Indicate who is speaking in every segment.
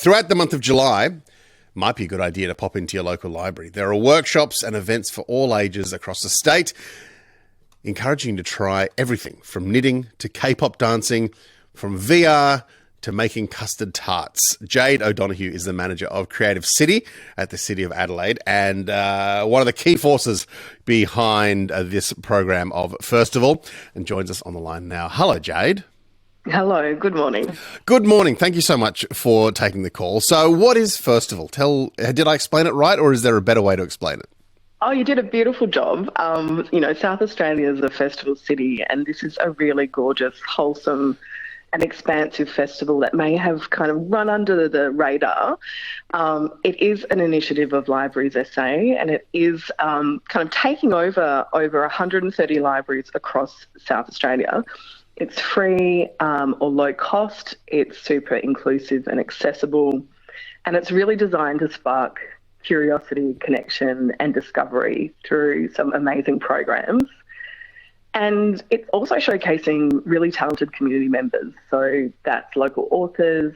Speaker 1: Throughout the month of July, might be a good idea to pop into your local library. There are workshops and events for all ages across the state, encouraging you to try everything from knitting to K-pop dancing, from VR to making custard tarts. Jade O'Donohue is the manager of Creative City at the City of Adelaide and one of the key forces behind this program of Firstival, and joins us on the line now. Hello, Jade.
Speaker 2: Hello, good morning.
Speaker 1: Good morning. Thank you so much for taking the call. So what is Firstival? Did I explain it right, or is there a better way to explain it?
Speaker 2: Oh, you did a beautiful job. South Australia is a festival city, and this is a really gorgeous, wholesome and expansive festival that may have kind of run under the radar. It is an initiative of Libraries SA, and it is kind of taking over 130 libraries across South Australia. It's free or low cost, it's super inclusive and accessible, and it's really designed to spark curiosity, connection and discovery through some amazing programs. And it's also showcasing really talented community members. So that's local authors,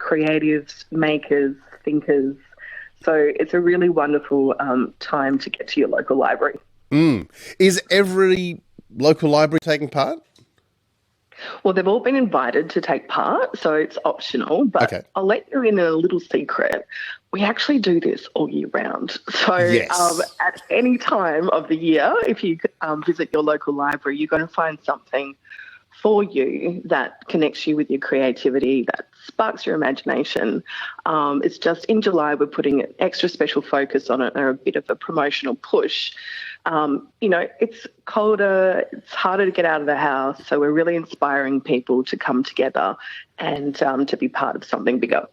Speaker 2: creatives, makers, thinkers. So it's a really wonderful time to get to your local library.
Speaker 1: Is every local library taking part?
Speaker 2: Well, they've all been invited to take part, so it's optional. But okay. I'll let you in a little secret. We actually do this all year round. So yes. At any time of the year, if you visit your local library, you're going to find something for you that connects you with your creativity, that sparks your imagination. It's just in July we're putting an extra special focus on it, or a bit of a promotional push. It's colder, it's harder to get out of the house, so we're really inspiring people to come together and to be part of something bigger.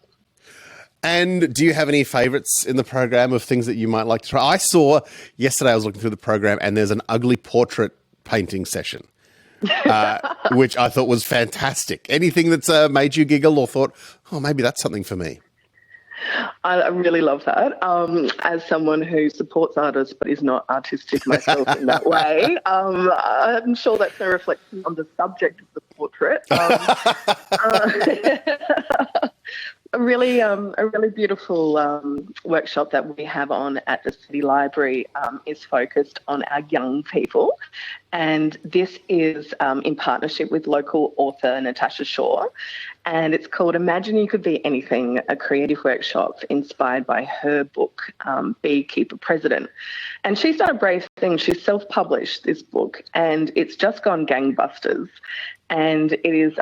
Speaker 1: And do you have any favourites in the program of things that you might like to try? I saw yesterday, I was looking through the program, and there's an ugly portrait painting session, which I thought was fantastic. Anything that's made you giggle or thought, oh, maybe that's something for me?
Speaker 2: I really love that. As someone who supports artists but is not artistic myself in that way, I'm sure that's a reflection on the subject of the portrait. A really beautiful workshop that we have on at the City Library is focused on our young people, and this is in partnership with local author Natasha Shaw, and it's called Imagine You Could Be Anything, a creative workshop inspired by her book, Beekeeper President. And she's done a brave thing. She's self-published this book, and it's just gone gangbusters. And it is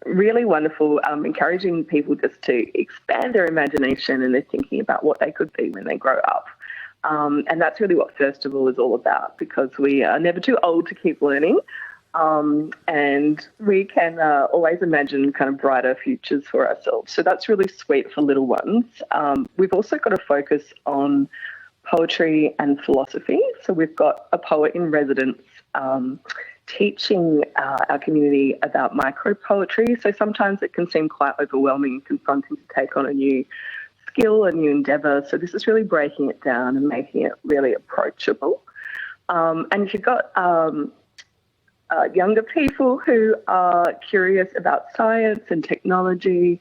Speaker 2: really wonderful, encouraging people just to expand their imagination and their thinking about what they could be when they grow up. And that's really what Firstival is all about, because we are never too old to keep learning. And we can always imagine kind of brighter futures for ourselves. So that's really sweet for little ones. We've also got a focus on poetry and philosophy. So we've got a poet in residence teaching our community about micro-poetry. So sometimes it can seem quite overwhelming and confronting to take on a new skill, a new endeavour. So this is really breaking it down and making it really approachable. And if you've got younger people who are curious about science and technology,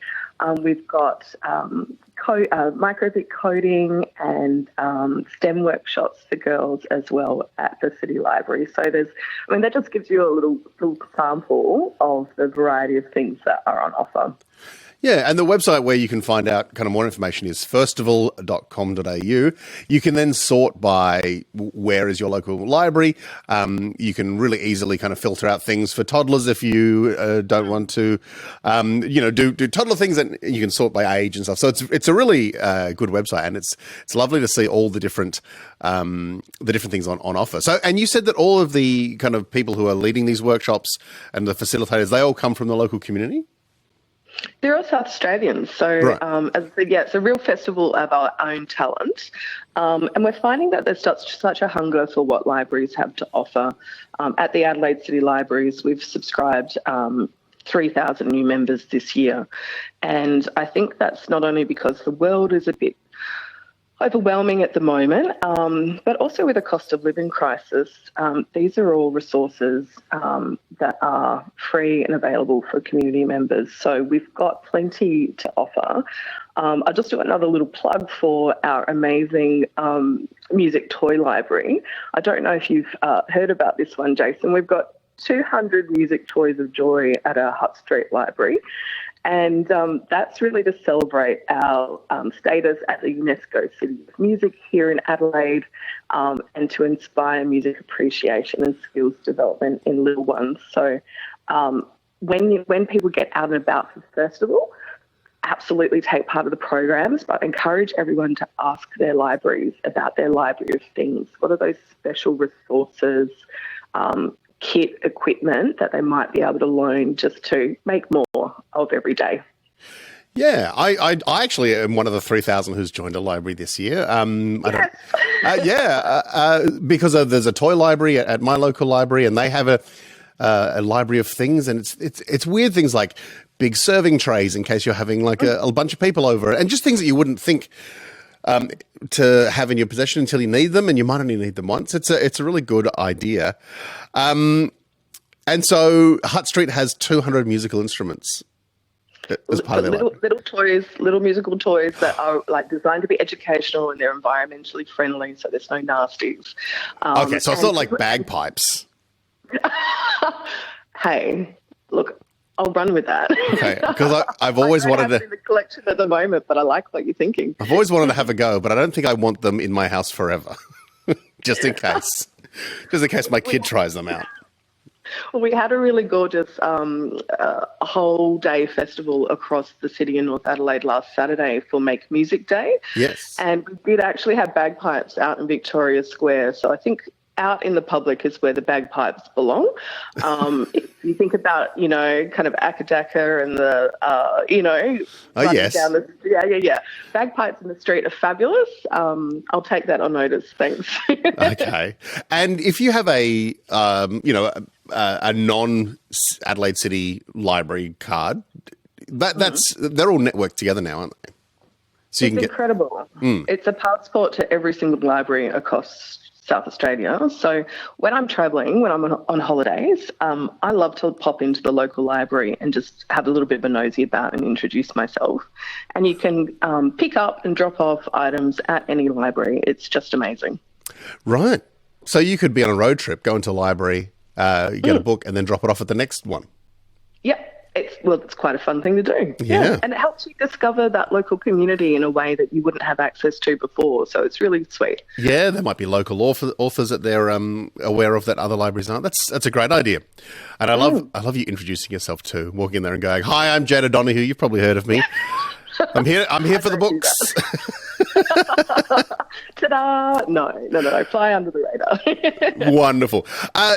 Speaker 2: we've got microbit coding and STEM workshops for girls as well at the City Library. So that just gives you a little sample of the variety of things that are on offer.
Speaker 1: Yeah, and the website where you can find out kind of more information is firstival.com.au. You can then sort by where is your local library. You can really easily kind of filter out things for toddlers if you don't want to, do toddler things, and you can sort by age and stuff. So it's a really good website, and it's lovely to see all the different things on offer. So, and you said that all of the kind of people who are leading these workshops and the facilitators, they all come from the local community?
Speaker 2: They're all South Australians. So, right. As I said, it's a real festival of our own talent. And we're finding that there's such a hunger for what libraries have to offer. At the Adelaide City Libraries, we've subscribed 3,000 new members this year. And I think that's not only because the world is a bit overwhelming at the moment, but also with a cost of living crisis. These are all resources that are free and available for community members. So we've got plenty to offer. I'll just do another little plug for our amazing music toy library. I don't know if you've heard about this one, Jason. We've got 200 music toys of joy at our Hutt Street Library. And that's really to celebrate our status as a UNESCO City of Music here in Adelaide, and to inspire music appreciation and skills development in little ones. So when people get out and about for the festival, absolutely take part of the programs, but encourage everyone to ask their libraries about their library of things. What are those special resources, kit, equipment that they might be able to loan just to make more of every day?
Speaker 1: Yeah, I actually am one of the 3,000 who's joined a library this year. Because there's a toy library at my local library, and they have a library of things, and it's weird things like big serving trays in case you're having like a bunch of people over, and just things that you wouldn't think to have in your possession until you need them, and you might only need them once. It's a really good idea. And so Hutt Street has 200 musical instruments as part of their
Speaker 2: little toys, little musical toys that are like designed to be educational, and they're environmentally friendly, so there's no nasties.
Speaker 1: Okay, so it's not like bagpipes.
Speaker 2: Hey, look, I'll run with that.
Speaker 1: Okay, because I've always wanted to.
Speaker 2: In the collection at the moment, but I like what you're thinking.
Speaker 1: I've always wanted to have a go, but I don't think I want them in my house forever, just in case my kid tries them out.
Speaker 2: Well, we had a really gorgeous whole day festival across the city in North Adelaide last Saturday for Make Music Day.
Speaker 1: Yes,
Speaker 2: and we did actually have bagpipes out in Victoria Square. So I think out in the public is where the bagpipes belong. If you think about, kind of Akadaka and the,
Speaker 1: yes.
Speaker 2: down the, yeah. Bagpipes in the street are fabulous. I'll take that on notice. Thanks.
Speaker 1: Okay. And if you have a non-Adelaide City library card, they're all networked together now, aren't they? So
Speaker 2: it's incredible. It's a passport to every single library across South Australia. So when I'm travelling, when I'm on holidays, I love to pop into the local library and just have a little bit of a nosy about and introduce myself. And you can pick up and drop off items at any library. It's just amazing.
Speaker 1: Right. So you could be on a road trip, go into a library, get a book, and then drop it off at the next one.
Speaker 2: Yep. It's quite a fun thing to do.
Speaker 1: Yeah.
Speaker 2: And it helps you discover that local community in a way that you wouldn't have access to before. So it's really sweet. Yeah,
Speaker 1: there might be local authors that they're aware of that other libraries aren't. That's a great idea. And I love you introducing yourself too, walking in there and going, "Hi, I'm Jade O'Donohue. You've probably heard of me. I'm here for the books."
Speaker 2: Ta-da! No. Fly under the radar.
Speaker 1: Wonderful.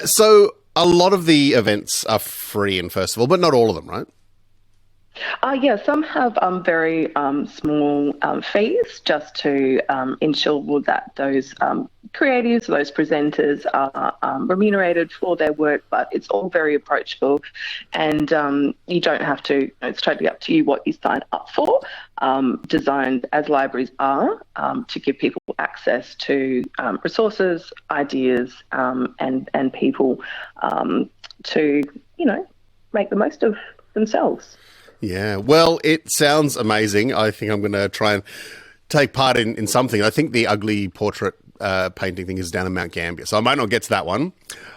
Speaker 1: So a lot of the events are free in Firstival, but not all of them, right?
Speaker 2: Yeah, some have very small fees just to ensure that those creatives, those presenters are remunerated for their work, but it's all very approachable, and you don't have to, it's totally up to you what you sign up for, designed as libraries are to give people access to resources, ideas, and people to, make the most of themselves.
Speaker 1: Yeah, well, it sounds amazing. I think I'm going to try and take part in something. I think the ugly portrait painting thing is down in Mount Gambier, so I might not get to that one.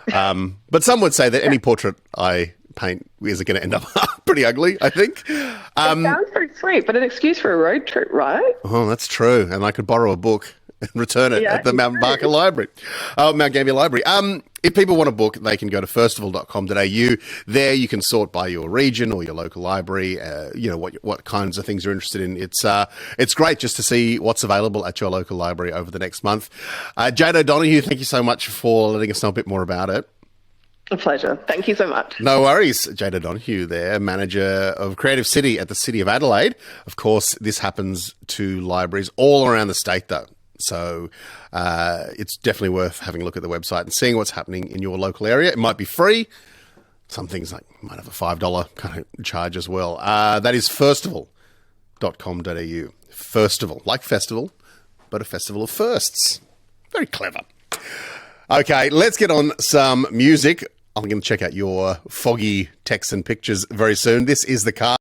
Speaker 1: But some would say that any portrait I paint is going to end up pretty ugly, I think.
Speaker 2: It sounds pretty sweet, but an excuse for a road trip, right?
Speaker 1: Oh, that's true. And I could borrow a book and return it at the Mount Barker Library. Mount Gambier Library. If people want a book, they can go to firstival.com.au. There you can sort by your region or your local library, what kinds of things you're interested in. It's great just to see what's available at your local library over the next month. Jade O'Donohue, thank you so much for letting us know a bit more about it.
Speaker 2: A pleasure. Thank you so much.
Speaker 1: No worries. Jade O'Donohue there, Manager of Creative City at the City of Adelaide. Of course, this happens to libraries all around the state, though. So it's definitely worth having a look at the website and seeing what's happening in your local area. It might be free. Some things might have a $5 kind of charge as well. That is firstival.com.au. Firstival, like festival, but a festival of firsts. Very clever. Okay, let's get on some music. I'm going to check out your foggy texts and pictures very soon. This is The Car.